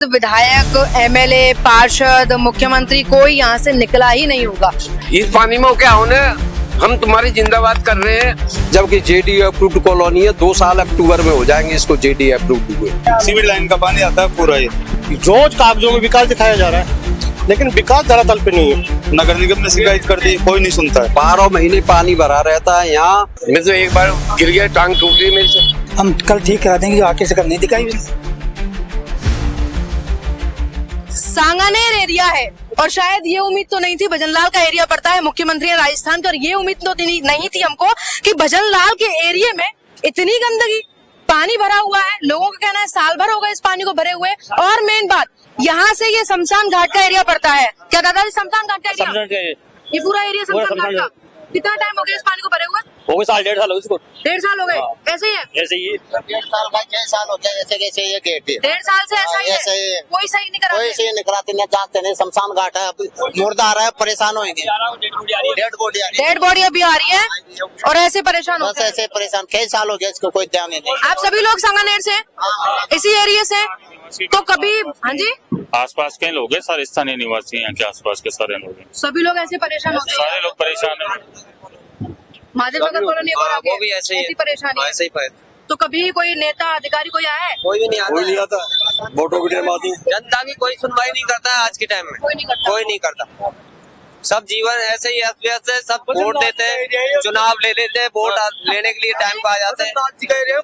विधायक, एमएलए, पार्षद, मुख्यमंत्री कोई यहाँ से निकला ही नहीं होगा। इस पानी में क्या होने, हम तुम्हारी जिंदाबाद कर रहे हैं। जबकि जेडी अप्रूव्ड कॉलोनी है, 2 साल अक्टूबर में हो जाएंगे इसको जेडी अप्रूव्ड हुए। सिविल लाइन का पानी आता है पूरा। ये रोज कागजों में विकास दिखाया जा रहा है, लेकिन विकास धरातल पे नहीं है। नगर निगम ने शिकायत कर दी, कोई नहीं सुनता है। 12 महीने पानी भरा रहता है यहाँ। मैं तो एक बार गिर गया, टांग टूट गई मेरे से। हम कल ठीक करा देंगे, जो आके से कल नहीं दिखाई। सांगानेर एरिया है और शायद ये उम्मीद तो नहीं थी, भजनलाल का एरिया पड़ता है, मुख्यमंत्री है राजस्थान का, और ये उम्मीद तो नहीं थी हमको कि भजनलाल के एरिया में इतनी गंदगी, पानी भरा हुआ है। लोगों का कहना है साल भर होगा इस पानी को भरे हुए। और मेन बात, यहाँ से ये शमशान घाट का एरिया पड़ता है। क्या दादाजी, शमशान घाट का एरिया? ये पूरा एरिया शमशान घाट का। कितना टाइम हो गया इस पानी को भरे हुए? हो गए साल, 1.5 साल हो गए इसको। 1.5 साल हो गए। ऐसे ही है? ऐसे ही 1.5 साल का 6 साल हो गया, जैसे कैसे ये गेट है। 1.5 साल से ऐसा ही ऐसे ही है। है। कोई सही नहीं कराते। कोई सही नहीं कराते, न जानते नहीं। शमशान घाट है, मुर्दा आ रहा है, परेशान होंगे। डेड बॉडी आ रही है, डेड बॉडी अभी आ रही है और ऐसे परेशान बस होते हैं। ऐसे परेशान। कई साल हो गया, इसको कोई ध्यान नहीं। आप सभी लोग सांगानेर से, इसी एरिया से, तो कभी, हाँ जी, आसपास के लोग हैं, सारे स्थानीय निवासी यहाँ के आसपास के सारे लोग हैं। सभी लोग ऐसे परेशान होते हैं। सारे लोग परेशान हैं। महादेव नगर कॉलोनी और आगे वो भी ऐसे ही ऐसी परेशानी है। ऐसे ही तो कभी कोई नेता अधिकारी कोई आया है? कोई भी नहीं आता। कोई नहीं आता। वोटों की टाइम आती है, जनता की कोई सुनवाई नहीं करता है आज के टाइम में। कोई नहीं करता। कोई नहीं करता। सब जीवन ऐसे ही अस्त व्यस्त है। सब वोट देते हैं, चुनाव ले लेते हैं, वोट लेने के लिए टाइम पे आ जाते हैं।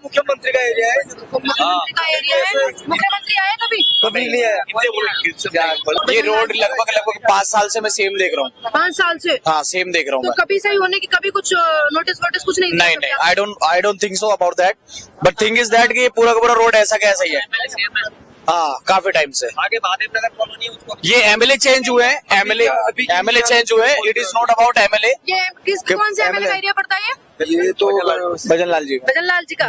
मुख्यमंत्री का एरिया है। मुख्यमंत्री का एरिया है। मुख्यमंत्री आए कभी? कभी नहीं है। ये रोड लगभग 5 साल से मैं सेम देख रहा हूँ। 5 साल से? हाँ, सेम देख रहा हूँ तो मैं। कभी सही होने की कभी कुछ नोटिस वोटिस कुछ नहीं? नहीं, I don't think so about that, but thing is that कि ये पूरा का पूरा रोड ऐसा कैसा ही है। हाँ, काफी टाइम से। आगे महादेव नगर कॉलोनी उसको ये एमएलए चेंज हुए हैं, एमएलए चेंज हुए। It is not about MLA. ये कौन से एमएलए का एरिया पड़ता है? ये तो भजनलाल जी का। भजनलाल जी का।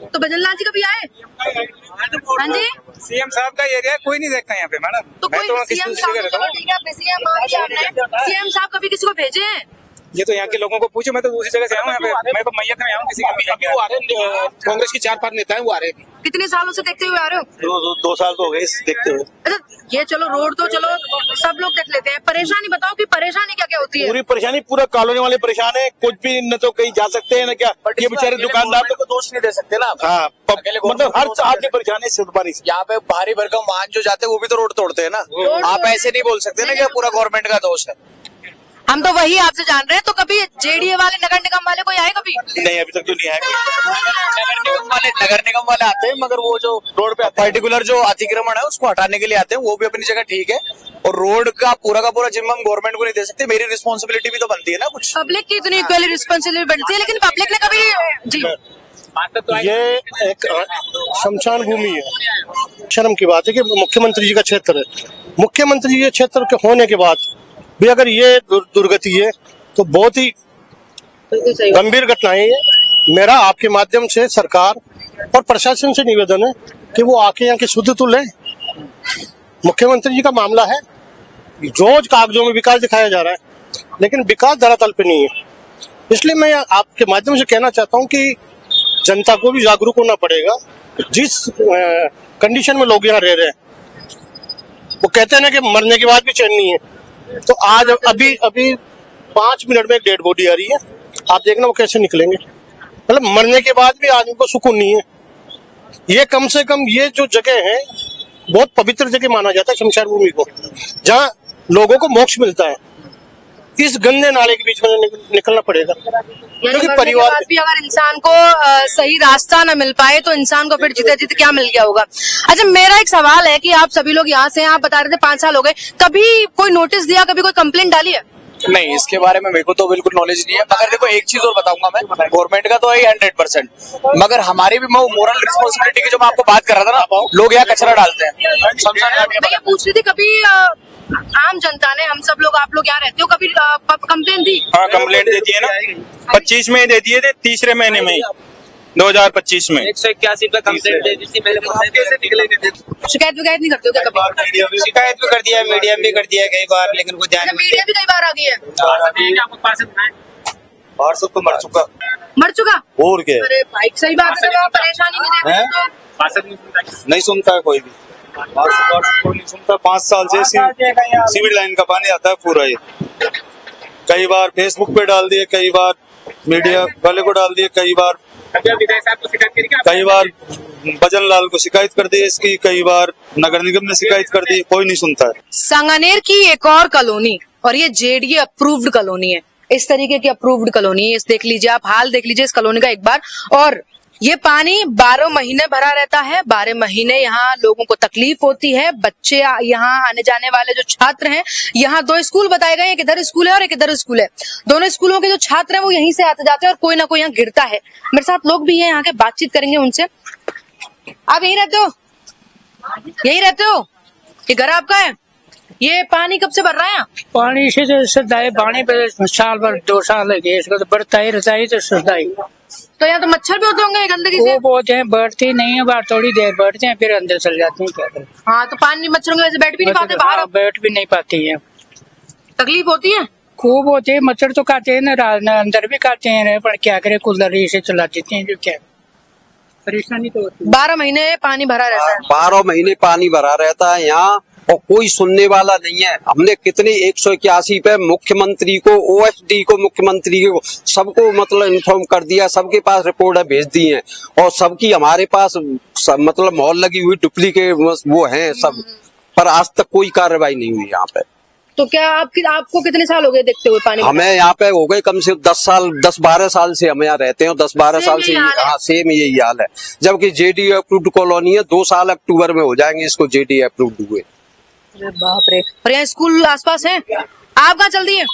तो भजनलाल जी कभी आए? हाँ जी, सीएम साहब का एरिया कोई नहीं देखता यहाँ पे मैडम। तो कोई सीएम साहब कभी किसी को भेजे हैं? ये तो यहाँ के लोगों को पूछो, मैं तो दूसरी जगह से आऊँ यहाँ पे। मैं तो मैयत में आऊँ किसी का। कांग्रेस के 4-5 नेता है, वो आ रहे हैं। कितने सालों से देखते हुए आ रहे हो? 2 साल तो हो गए देखते हुए। अच्छा, ये चलो रोड तो चलो सब लोग देख लेते हैं, परेशानी बताओ कि परेशानी क्या क्या होती है? पूरी परेशानी, पूरा कॉलोनी वाले परेशान है। कुछ भी न तो कहीं जा सकते हैं न क्या। ये बेचारे दुकानदार को दोष नहीं दे सकते ना। हाँ, मतलब हर आदमी परेशान है सिर्फ पानी से। यहाँ पे भारी भरकम वाहन जो जाते हैं वो भी तो रोड तोड़ते हैं ना। आप ऐसे नहीं बोल सकते ना कि पूरा गवर्नमेंट का दोष है। हम तो वही आपसे जान रहे हैं। तो कभी जेडीए वाले, नगर निगम वाले कोई आए कभी? नहीं, अभी तक तो नहीं आया। नगर निगम वाले आते हैं, मगर वो जो रोड पे पर्टिकुलर जो अतिक्रमण है उसको हटाने के लिए आते हैं। वो भी अपनी जगह ठीक है, और रोड का पूरा जिम्मा हम गवर्नमेंट को नहीं दे सकते। मेरी रिस्पॉन्सिबिलिटी भी तो बनती है ना कुछ। पब्लिक की इतनी इक्वली रिस्पॉन्सिबिलिटी बनती है, लेकिन पब्लिक ने कभी जी ये एक शमशान भूमि है। शर्म की बात है कि मुख्यमंत्री जी का क्षेत्र है। मुख्यमंत्री जी के क्षेत्र के होने के बाद भी अगर ये दुर्गति है तो बहुत ही गंभीर घटनाएं है। मेरा आपके माध्यम से सरकार और प्रशासन से निवेदन है कि वो आके यहाँ की शुद्ध तो लें। मुख्यमंत्री जी का मामला है, रोज कागजों में विकास दिखाया जा रहा है, लेकिन विकास धरातल पे नहीं है। इसलिए मैं आपके माध्यम से कहना चाहता हूँ कि जनता को भी जागरूक होना पड़ेगा। जिस कंडीशन में लोग यहाँ रह रहे हैं, वो कहते हैं ना कि मरने के बाद भी चैन नहीं है। तो आज अभी 5 मिनट में एक डेड बॉडी आ रही है। आप देखना वो कैसे निकलेंगे। मतलब मरने के बाद भी आदमी को सुकून नहीं है। ये कम से कम ये जो जगह है बहुत पवित्र जगह माना जाता है शमशान भूमि को, जहाँ लोगों को मोक्ष मिलता है। इस गंदे नाले के बीच में निकलना पड़ेगा, क्योंकि परिवार भी अगर इंसान को सही रास्ता न मिल पाए तो इंसान को फिर जीते जीते क्या मिल गया होगा। अच्छा, मेरा एक सवाल है कि आप सभी लोग यहाँ से हैं, आप बता रहे थे 5 साल हो गए, कभी कोई नोटिस दिया, कभी कोई कंप्लेंट डाली है? नहीं, इसके बारे में मेरे को तो बिल्कुल नॉलेज नहीं है। मगर देखो, एक चीज और बताऊंगा मैं, गवर्नमेंट का तो है 100%, मगर हमारी भी मोरल रिस्पॉन्सिबिलिटी की जो मैं आपको बात कर रहा था ना, लोग यहाँ कचरा डालते हैं। मैं ये पूछ रही थी, कभी आम जनता ने, हम सब लोग, आप लोग यहाँ रहते हो, कभी कंप्लेन दी? हाँ, कंप्लेंट देती है ना। 25 में दे दिए थे, तीसरे महीने में 2025 में 181 पे कंप्लेंट दे दी थी। मैंने शिकायत विकायत नहीं करते हो क्या कभी? शिकायत भी कर दिया, मीडिया में भी कर दिया कई बार, लेकिन वो ध्यान मीडिया भी कई बार आ गई है। और सब तो मर चुका। मर चुका? और क्या? अरे भाई, सही बात है, परेशानी नहीं देख रहे तो। नहीं सुनता है कोई भी। कोई नहीं सुनता। 5 साल से सिविल लाइन का पानी आता है पूरा। ये कई बार फेसबुक पे डाल दिए, कई बार मीडिया वाले को डाल दिए, कई बार भजन लाल को शिकायत कर दी इसकी, कई बार नगर निगम ने शिकायत कर दी, कोई नहीं सुनता है। सांगानेर की एक और कॉलोनी, और ये जेडीए अप्रूव्ड कॉलोनी है, इस तरीके की अप्रूव्ड कॉलोनी है। इस देख लीजिए आप, हाल देख लीजिए इस कॉलोनी का एक बार। और ये पानी 12 महीने भरा रहता है। 12 महीने यहाँ लोगों को तकलीफ होती है। बच्चे यहाँ आने जाने वाले जो छात्र हैं, यहाँ 2 स्कूल बताए गए, एक इधर स्कूल है और एक इधर स्कूल है। दोनों स्कूलों के जो छात्र हैं वो यहीं से आते जाते हैं और कोई ना कोई यहाँ गिरता है। मेरे साथ लोग भी हैं यहाँ के, बातचीत करेंगे उनसे। आप यहीं रहते हो? यहीं रहते हो? ये घर आपका है? ये पानी कब से भर रहा है? पानी से जो सदाई पानी पे साल भर 2 साल लगे, इसको तो बढ़ता ही रहता है। तो सदाई तो यहाँ तो मच्छर भी होते होंगे गंदगी से? वो बहुत है, बढ़ती नहीं है, बार थोड़ी देर बढ़ते हैं फिर अंदर चल जाते हैं। क्या करें? हाँ, तो पानी मच्छरों की वजह से बैठ भी नहीं पाते बाहर? बैठ भी नहीं पाती है, तकलीफ होती है? खूब होते हैं। मच्छर तो खाते हैं ना, रात में अंदर भी खाते हैं, पर क्या करे, कूलर से चला देते हैं। जो क्या परेशानी तो होती है। 12 महीने पानी भरा रहता है। 12 महीने पानी भरा रहता है यहाँ, और कोई सुनने वाला नहीं है। हमने कितने 181 पे मुख्यमंत्री को, ओएसडी को, मुख्यमंत्री को, सबको मतलब इन्फॉर्म कर दिया, सबके पास रिपोर्ट भेज दी है, और सबकी हमारे पास मतलब मोहर लगी हुई डुप्लीकेट वो हैं सब, पर आज तक कोई कार्रवाई नहीं हुई यहाँ पे। तो क्या आपको कितने साल हो गए देखते हुए पानी? हमें यहाँ पे हो गए कम से 10-12 साल से हम यहाँ रहते हैं, 10-12 साल से। हाँ, सेम यही हाल है। जबकि जेडीए अप्रूव्ड कॉलोनी है, 2 साल अक्टूबर में हो जाएंगे इसको जेडीए अप्रूव्ड हुए। अरे बाप रे। और यहाँ स्कूल आसपास है? आप कहाँ चल दिए?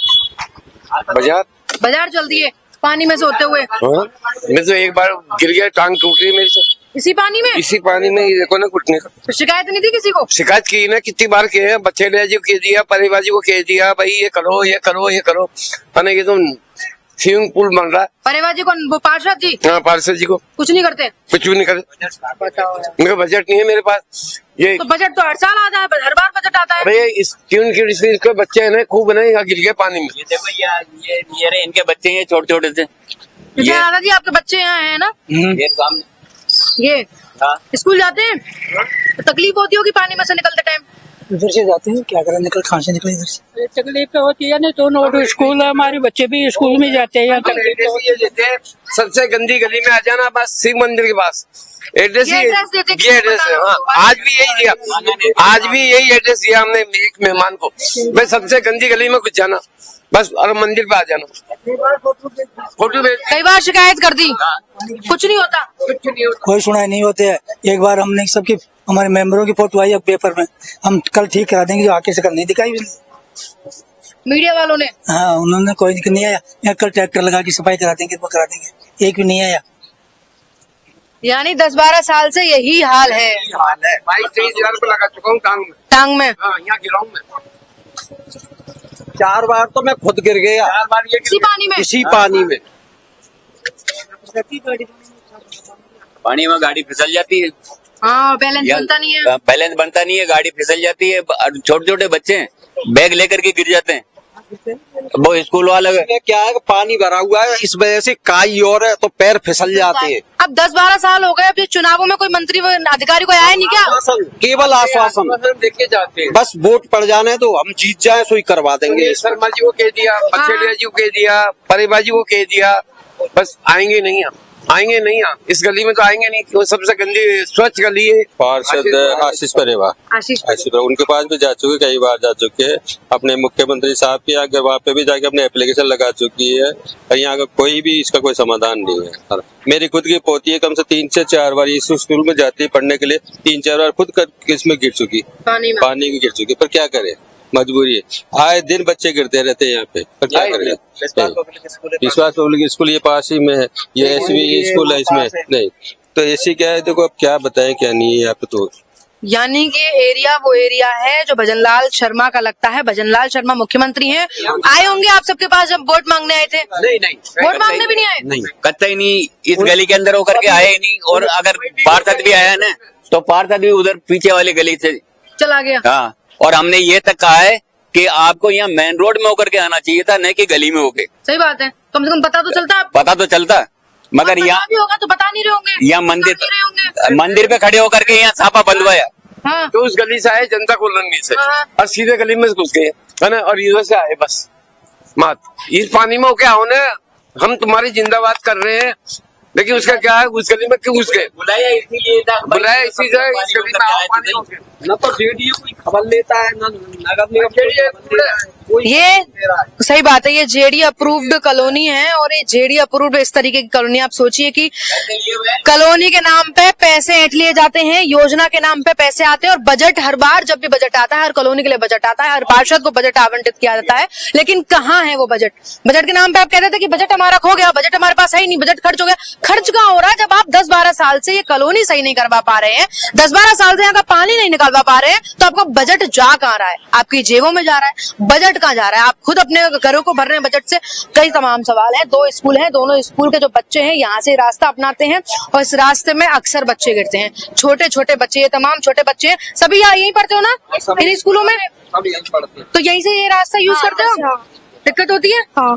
बाजार चल दिए पानी में से होते हुए? मैं तो एक बार गिर गया, टांग टूट रही मेरी। इसी पानी में? इसी पानी में, देखो ना कुटने का। तो शिकायत नहीं थी किसी को? शिकायत की ना, कितनी बार किए हैं। बच्चे ले जी को कह दिया, परिवाजी को कह दिया, भाई ये करो ये करो ये करो। अने कि तुम स्विमिंग पूल बन रहा है। परिवाजी कौन? वो पार्षद जी? हाँ, पार्षद जी को कुछ नहीं करते? कुछ भी नहीं करते। बताओ, मेरा बजट नहीं है मेरे पास। ये तो बजट तो हर साल आता है, हर बार बजट आता है। अरे इस ट्यून की इसके बच्चे है ना, खूब ना यहाँ गिर गए पानी में। ये इनके बच्चे हैं छोटे छोटे से। विजय दादा जी, आपके बच्चे यहाँ है ना? ये काम ये स्कूल जाते हैं? तो तकलीफ होती होगी पानी में से निकलते टाइम? इधर से जाते हैं, क्या करें, निकल कहाँ से निकले इधर से। तकलीफ तो होती है ना, तो नोट स्कूल है, हमारे बच्चे भी स्कूल में जाते हैं। सबसे गंदी गली में आ जाना, बस शिव मंदिर के पास। एड्रेस ये एड्रेस है। हाँ, आज भी यही दिया, आज भी यही एड्रेस दिया हमने एक मेहमान को, भाई सबसे गंदी गली में कुछ जाना, बस और मंदिर पे आ जाना। फोटो भेज। कई बार शिकायत कर दी, कुछ नहीं होता। कोई सुनाई नहीं होते है। एक बार हमने सबकी, हमारे मेंबरों की फोटो आई अब पेपर में, हम कल ठीक करा देंगे, जो आके से कल नहीं दिखाई भी नहीं। मीडिया वालों ने? हाँ, उन्होंने कोई नहीं आया। या कल ट्रैक्टर लगा के सफाई करा देंगे, वो करा देंगे, एक भी नहीं आया। यानी 10-12 साल से यही हाल है। 22,000 रुपये लगा चुका हूँ टांग में। टांग में? हाँ, यहाँ गिरा हूँ मैं 4 बार, तो मैं खुद गिर गया। 4 बार ये इसी पानी में? इसी पानी में। पानी में गाड़ी फिसल जाती है। हाँ, बैलेंस बनता नहीं है। बैलेंस बनता नहीं है, गाड़ी फिसल जाती है। छोटे छोटे बच्चे हैं, बैग लेकर के गिर जाते हैं। वो स्कूल वाले क्या है, पानी भरा हुआ है, इस वजह से काई और है तो पैर फिसल जाते हैं। अब 10-12 साल हो गए, अब चुनावों में कोई मंत्री अधिकारी कोई आया नहीं क्या? केवल आश्वासन देके जाते हैं। बस वोट पड़ जाने तो हम जीत जाए, सो ही करवा देंगे। शर्मा जी को कह दिया, पचेड़िया जी को कह दिया, परिवाजी को कह दिया, बस आएंगे नहीं हम, आएंगे नहीं हम। इस गली में तो आएंगे नहीं, वो सबसे गंदी स्वच्छ गली है। पार्षद आशीष परेवा, आशीष उनके पास भी जा चुके, कई बार जा चुके हैं। अपने मुख्यमंत्री साहब के आगे वहाँ पे भी जाके अपने एप्लीकेशन लगा चुकी है, और यहाँ का कोई भी इसका कोई समाधान नहीं है। मेरी खुद की पोती है, कम से 3 से 4 बार इस स्कूल में जाती है पढ़ने के लिए, 3-4 बार खुद इसमें गिर चुकी, पानी में गिर चुकी, पर क्या करे, मजबूरी है। आए दिन बच्चे गिरते रहते हैं यहाँ पे, पर क्या करें। विश्वास पब्लिक स्कूल ये पास ही में है, ये एसवी स्कूल है, इसमें नहीं तो ऐसी क्या है, देखो अब क्या बताएं क्या नहीं है यहाँ पे। तो यानी कि एरिया वो एरिया है जो भजनलाल शर्मा का लगता है। भजनलाल शर्मा मुख्यमंत्री हैं। आए होंगे आप सबके पास जब वोट मांगने आए थे? नहीं, वोट मांगने भी नहीं आए? नहीं, कतई नहीं, इस गली के अंदर होकर के आए ही नहीं। और अगर पार्षद भी आया ना, तो पार्षद भी उधर पीछे वाली गली से चला गया। हाँ, और हमने ये तक कहा है कि आपको यहाँ मेन रोड में होकर के आना चाहिए था, न कि गली में होके। सही बात है, कम से कम पता तो चलता। पता तो चलता, मगर यहाँ भी होगा तो बता नहीं रहे होंगे। यहाँ मंदिर पे खड़े होकर के यहाँ छापा बंधवाया। हाँ। तो उस गली से आए जनता कॉलोनी से हाँ। और सीधे गली में घुस गए है ना, और इधर से आए बस मत इस पानी में क्या होने, हम तुम्हारी जिंदाबाद कर रहे हैं, लेकिन उसका क्या है, उस गली में क्यों घुस गए? बुलाया इसी जगह इस गली में आओ, पानी हो गया। न तो जेडीयू कोई खबर लेता है, न नगर निगम। ये सही बात है, ये जेडी अप्रूव्ड कॉलोनी है और ये जेडी अप्रूव्ड इस तरीके की कॉलोनी। आप सोचिए कि कॉलोनी के नाम पे पैसे ऐंठ लिए जाते हैं, योजना के नाम पे पैसे आते हैं और बजट हर बार जब भी बजट आता है, हर कॉलोनी के लिए बजट आता है, हर पार्षद को बजट आवंटित किया जाता है, लेकिन कहाँ है वो बजट? बजट के नाम पे आप कहते थे कि बजट हमारा खो गया, बजट हमारे पास है ही नहीं, बजट खर्च हो गया। खर्च कहाँ हो रहा है जब आप 10-12 साल से ये कॉलोनी सही नहीं करवा पा रहे हैं, 10-12 साल से यहाँ का पानी नहीं निकालवा पा रहे हैं, तो आपका बजट जा कहाँ रहा है? आपकी जेबों में जा रहा है, बजट कहाँ जा रहा है? आप खुद अपने घरों को भर रहे हैं बजट से। कई तमाम सवाल है। 2 स्कूल हैं, दोनों स्कूल के जो बच्चे हैं यहाँ से रास्ता अपनाते हैं और इस रास्ते में अक्सर बच्चे गिरते हैं, छोटे छोटे बच्चे, ये तमाम छोटे बच्चे हैं। सभी यहाँ यहीं पढ़ते हो ना इन स्कूलों में? तो यहीं से ये रास्ता यूज करते हो? दिक्कत होती है? हाँ।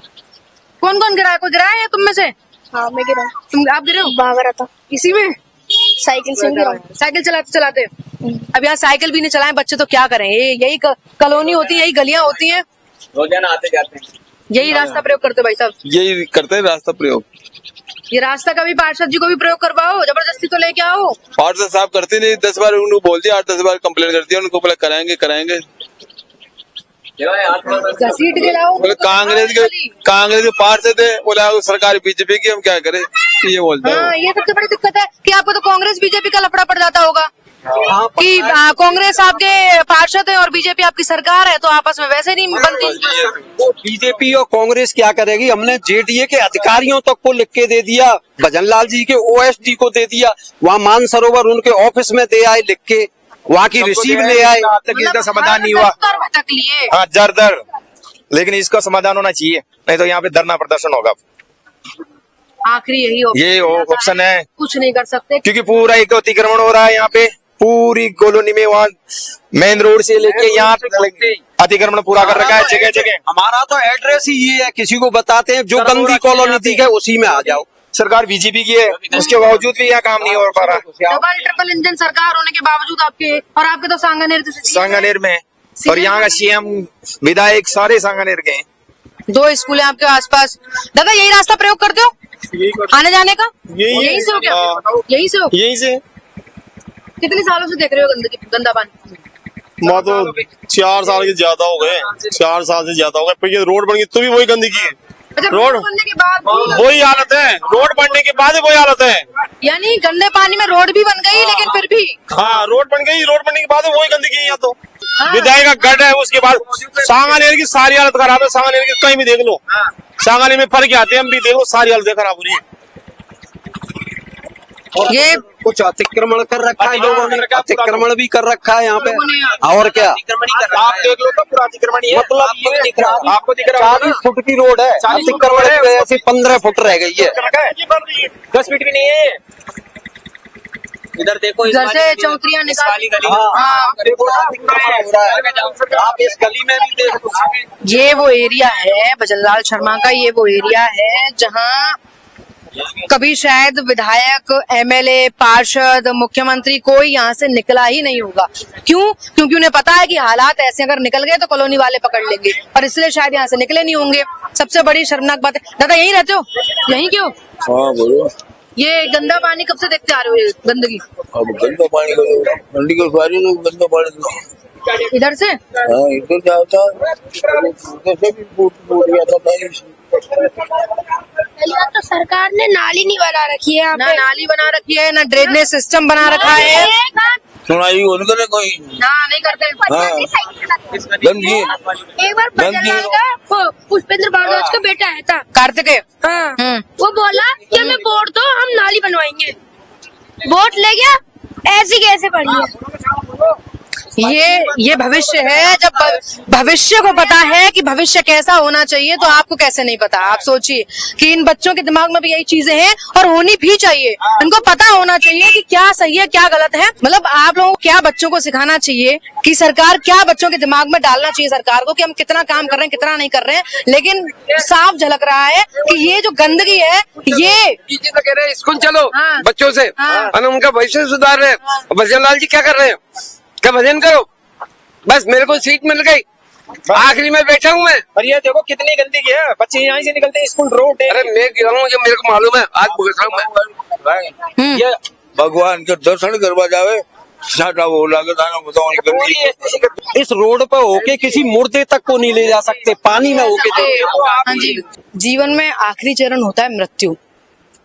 कौन कौन गिरा है? कोई गिरा है तुम में से? हाँ, मैं गिरा। तुम आप गिरे हो? भाग रहा था इसी में साइकिल से गिरा। साइकिल चलाते चलाते। अब यहाँ साइकिल भी नहीं चलाएं बच्चे तो क्या करें? यही कॉलोनी होती है, यही गलियां होती हैं, रोजाना आते जाते हैं, यही रास्ता प्रयोग करते हो भाई साहब? यही करते हैं रास्ता प्रयोग। ये रास्ता कभी पार्षद जी को भी प्रयोग करवाओ, जबरदस्ती तो लेके आओ। पार्षद साहब करते नहीं, 10 बार उनको बोल दिया, 8-10 बार कंप्लेन कर दिया, उनको बोला कराएंगे। घसीट के लाओ। बोले कांग्रेस के पार्षद है, बोला सरकार बीजेपी की, हम क्या करें, ये बोलते हैं। हाँ, ये सबसे बड़ी दिक्कत है कि आपको तो कांग्रेस बीजेपी का लफड़ा पड़ जाता होगा कि कांग्रेस आपके पार्षद है और बीजेपी आपकी सरकार है, तो आपस में वैसे नहीं बनती। वो बीजेपी और कांग्रेस क्या करेगी? हमने जेडीए के अधिकारियों तक को लिख के दे दिया, भजनलाल जी के ओएसडी को दे दिया, वहाँ मानसरोवर उनके ऑफिस में दे आए लिख के, वहाँ की रिसीव ले आए, तक इसका समाधान नहीं हुआ। भटक लिए। हाँ, जर लेकिन इसका समाधान होना चाहिए, नहीं तो यहाँ पे धरना प्रदर्शन होगा। आखिरी यही ऑप्शन है, कुछ नहीं कर सकते क्योंकि पूरा एक अतिक्रमण हो रहा है यहाँ पे, पूरी कॉलोनी में, वहाँ मेन रोड से लेके यहाँ अतिक्रमण पूरा कर रखा है जगह जगह। हमारा तो एड्रेस ही ये है, किसी को बताते हैं जो गंदी कॉलोनी थी है उसी में आ जाओ। सरकार बीजेपी की है, उसके बावजूद भी यहाँ काम नहीं हो पा रहा। डबल ट्रिपल इंजन सरकार होने के बावजूद आपके तो सांगानेर में, और यहाँ का सीएम विधायक सारे सांगानेर के हैं। 2 स्कूल है आपके आसपास। दादा यही रास्ता प्रयोग करते हो आने जाने का? यही से हो क्या? यही से हो? यही से। कितने सालों से देख रहे हो गंदा पानी? मैं तो 4 साल के ज्यादा हो गए, 4 साल से ज्यादा हो गए। पर ये रोड बन गई तो भी वही गंदगी है। अच्छा, रोड बनने के बाद वही हालत है, रोड बनने के बाद वही हालत है। यानी गंदे पानी में रोड भी बन गई लेकिन फिर भी? हाँ, रोड बन गई, रोड बनने के बाद वही गंदगी है यहाँ तो। विधायक का गढ़ है, उसके बाद सांगानेर की सारी हालत खराब है। सांगानेर की कहीं भी देख लो, सांगानेर में फर्क आते हैं, हम भी देखो सारी हालत खराब हो रही है। ये कुछ अतिक्रमण कर रखा है लोगों ने, अतिक्रमण भी कर रखा है यहाँ पे, और क्या? आप देख लो तो पूरा अतिक्रमण ही है। मतलब आपको दिख रहा है 40 फुट की रोड है, अतिक्रमण ऐसी 15 फुट रह गई है। 10 फीट भी नहीं है। इधर देखो, इधर से चौतरियां निकाली गली। आप इस गली में भी देखो, ये वो एरिया है भजनलाल शर्मा का, ये वो एरिया है जहाँ कभी शायद विधायक, एमएलए, पार्षद, मुख्यमंत्री कोई यहाँ से निकला ही नहीं होगा। क्यों? क्योंकि उन्हें पता है कि हालात ऐसे अगर निकल गए तो कॉलोनी वाले पकड़ लेंगे, और इसलिए शायद यहाँ से निकले नहीं होंगे। सबसे बड़ी शर्मनाक बात है। दादा यहीं रहते हो? यहीं क्यों? हाँ बोलो। ये गंदा पानी कब से देखते आ रहे हो? ये गंदगी अब गंदा पानी मंडी के सारे लोग गंदा पानी इधर से? हाँ, इधर जाता तो सरकार ने नाली नहीं बना रखी है, ना नाली बना रखी है, ना ड्रेनेज सिस्टम बना रखा है। सुनाई उनका कोई ना नहीं करते। गंदगी। एक बार भजनलाल का पुष्पेंद्र भारद्वाज का बेटा आया था, कार्तिकेय। हाँ, वो बोला कि हमें वोट दो, हम नाली बनवाएंगे। वोट ले गया, ऐसी कैसे पड़ी है। ये भविष्य है। जब भविष्य को पता है कि भविष्य कैसा होना चाहिए तो आपको कैसे नहीं पता? आप सोचिए कि इन बच्चों के दिमाग में भी यही चीजें हैं और होनी भी चाहिए। इनको पता होना चाहिए कि क्या सही है क्या गलत है। मतलब आप लोगों को क्या बच्चों को सिखाना चाहिए कि सरकार क्या बच्चों के दिमाग में डालना चाहिए सरकार को, कि हम कितना काम कर रहे हैं कितना नहीं कर रहे हैं। लेकिन साफ झलक रहा है कि ये जो गंदगी है ये तो कह रहे हैं स्कूल चलो हाँ। बच्चों से, हाँ। और उनका भविष्य सुधार रहे हैं। भजनलाल जी क्या कर रहे हैं? क्या भजन करो, बस मेरे को सीट मिल गई, आखिरी में बैठा हूँ मैं। और ये देखो कितनी गंदगी है, बच्चे यहाँ से निकलते हैं स्कूल रोड। अरे मैं गिरा हूँ, ये मेरे को मालूम है, आज भुगत रहा हूँ मैं। ये भगवान के दर्शन करवा जावे, साटा वो लागे दाना बताओ। इस रोड पर होके किसी मुर्दे तक को नहीं ले जा सकते, पानी में होके हाँ जी, जीवन में आखिरी चरण होता है मृत्यु,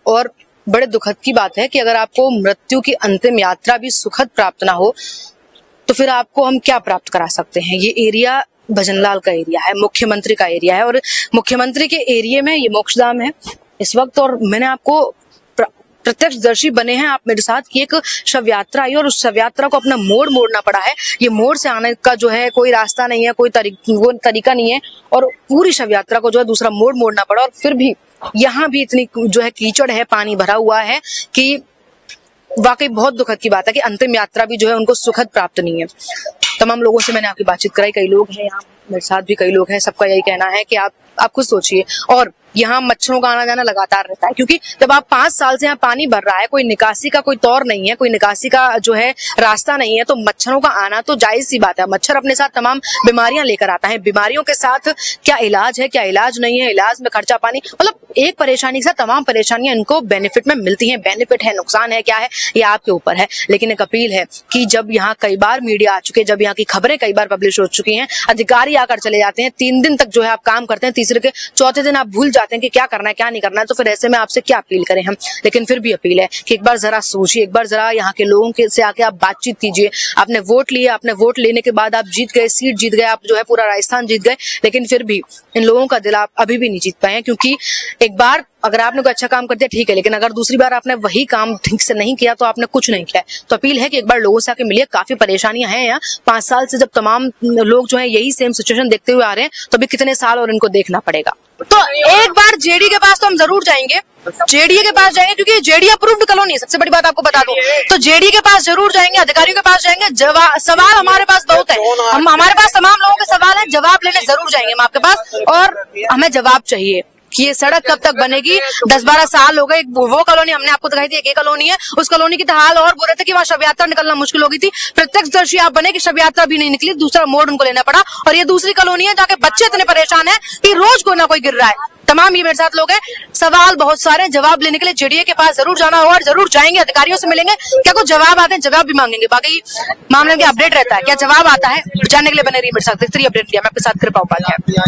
और बड़े दुखद की बात है कि अगर आपको मृत्यु की अंतिम यात्रा भी सुखद प्राप्त ना हो तो फिर आपको हम क्या प्राप्त करा सकते हैं। ये एरिया भजनलाल का एरिया है, मुख्यमंत्री का एरिया है, और मुख्यमंत्री के एरिया में ये मोक्षधाम है इस वक्त। और मैंने आपको प्रत्यक्षदर्शी बने हैं आप मेरे साथ कि एक शव यात्रा आई और उस शव यात्रा को अपना मोड़ मोड़ना पड़ा है। ये मोड़ से आने का जो है कोई रास्ता नहीं है, कोई तरीका नहीं है, और पूरी शव यात्रा को जो है दूसरा मोड़ मोड़ना पड़ा। और फिर भी यहाँ भी इतनी जो है कीचड़ है, पानी भरा हुआ है कि वाकई बहुत दुखद की बात है कि अंतिम यात्रा भी जो है उनको सुखद प्राप्त नहीं है। तमाम लोगों से मैंने आपकी बातचीत कराई, कई लोग हैं यहाँ मेरे साथ भी, कई लोग हैं, सबका यही कहना है कि आप खुद सोचिए। और यहाँ मच्छरों का आना जाना लगातार रहता है, क्योंकि जब आप 5 साल से यहाँ पानी भर रहा है, कोई निकासी का कोई तौर नहीं है, कोई निकासी का जो है रास्ता नहीं है, तो मच्छरों का आना तो जायज सी बात है। मच्छर अपने साथ तमाम बीमारियां लेकर आता है, बीमारियों के साथ क्या इलाज है, क्या इलाज नहीं है, इलाज में खर्चा पानी, मतलब एक परेशानी से तमाम परेशानियां इनको बेनिफिट में मिलती हैं। बेनिफिट है, नुकसान है, क्या है, ये आपके ऊपर है। लेकिन एक अपील है कि जब यहाँ कई बार मीडिया आ चुके, जब यहाँ की खबरें कई बार पब्लिश हो चुकी हैं, अधिकारी आकर चले जाते हैं, 3 दिन तक जो है आप काम करते हैं, तीसरे के चौथे दिन आप भूल जाते हैं कि क्या करना है क्या नहीं करना है, तो फिर ऐसे में आपसे क्या अपील करें हम। लेकिन फिर भी अपील है कि एक बार जरा सोचिए, एक बार जरा यहाँ के लोगों के से आके आप बातचीत कीजिए। आपने वोट लिए, आपने वोट लेने के बाद आप जीत गए, सीट जीत गए, आप जो है पूरा राजस्थान जीत गए, लेकिन फिर भी इन लोगों का दिल आप अभी भी नहीं जीत पाए हैं। क्योंकि एक बार अगर आपने कोई अच्छा काम कर दिया ठीक है, लेकिन अगर दूसरी बार आपने वही काम ठीक से नहीं किया तो आपने कुछ नहीं किया। तो अपील है कि एक बार लोगों से आके मिलिए। काफी परेशानियां हैं यहाँ, 5 साल से जब तमाम लोग जो है यही सेम सिचुएशन देखते हुए आ रहे हैं, तो अभी कितने साल और इनको देखना पड़ेगा। तो एक बार जेडी के पास तो हम जरूर जाएंगे, जेडीए के पास जाएंगे, क्योंकि जेडी अप्रूव्ड कॉलोनी है। सबसे बड़ी बात आपको बता दूं, तो जेडी के पास जरूर जाएंगे, अधिकारियों के पास जाएंगे। सवाल हमारे पास बहुत है, हमारे पास तमाम लोगों के सवाल है, जवाब लेने जरूर जाएंगे हम आपके पास। और हमें जवाब चाहिए कि ये सड़क कब तक बनेगी। 10-12 साल हो गए। वो कॉलोनी हमने आपको दिखाई थी, एक कॉलोनी है, उस कॉलोनी की तो हाल और बुरे थे कि वहाँ शव यात्रा निकलना मुश्किल हो गई थी। प्रत्यक्षदर्शी आप बने कि शव यात्रा भी नहीं निकली, दूसरा मोड़ उनको लेना पड़ा। और ये दूसरी कॉलोनी है जहाँ के बच्चे इतने परेशान है कि रोज कोई ना कोई गिर रहा है। तमाम ये मेरे साथ लोग हैं, सवाल बहुत सारे, जवाब लेने के लिए जेडीए के पास जरूर जाना होगा और जरूर जाएंगे, अधिकारियों से मिलेंगे। क्या कुछ जवाब आते हैं, जवाब भी मांगेंगे। बाकी मामले में अपडेट रहता है, क्या जवाब आता है, जानने के लिए बने रहिए मेरे साथ। 3 अपडेट लिया मैं आपके साथ, कृपा उपाध्याय।